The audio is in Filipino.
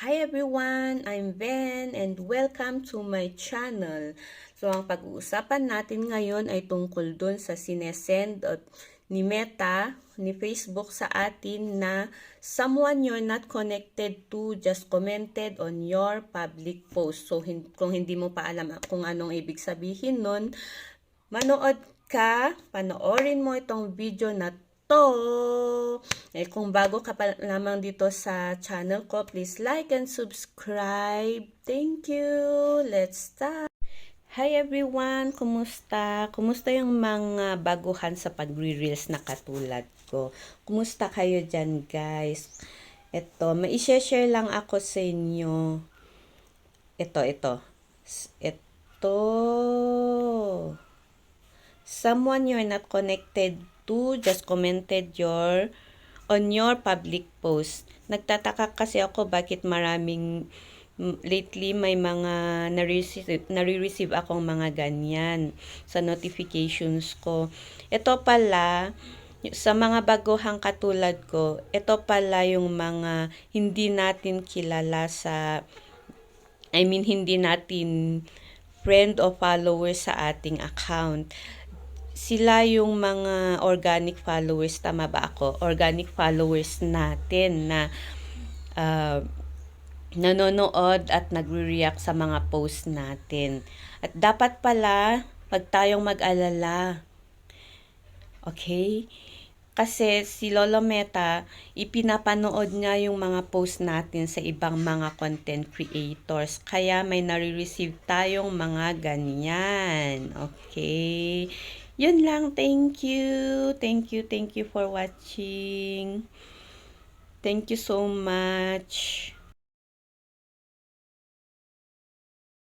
Hi everyone! I'm Ben and welcome to my channel. So ang pag-uusapan natin ngayon ay tungkol dun sa sinesend ni Meta, ni Facebook sa atin na someone you're not connected to just commented on your public post. So kung hindi mo pa alam kung anong ibig sabihin nun, manood ka, panoorin mo itong video na to. Kung bago ka pa lamang dito sa channel ko, please like and subscribe. Thank you. Let's start. Hi everyone! Kumusta? Kumusta yung mga baguhan sa pagre-reels na katulad ko? Kumusta kayo dyan guys? Ito, mai-share lang ako sa inyo. Ito. Ito. Someone you're not connected to just commented on your public post. Nagtataka kasi ako bakit lately may mga nare-receive akong mga ganyan sa notifications ko. Ito pala, sa mga baguhang katulad ko, ito pala yung mga hindi natin kilala hindi natin friend o followers sa ating account. Sila yung mga organic followers, tama ba ako? Organic followers natin na nanonood at nagre-react sa mga post natin. At dapat pala, wag tayong mag-alala. Okay? Kasi si Lolo Meta, ipinapanood niya yung mga post natin sa ibang mga content creators. Kaya may nare-receive tayong mga ganyan. Okay? Yun lang. Thank you. Thank you for watching. Thank you so much.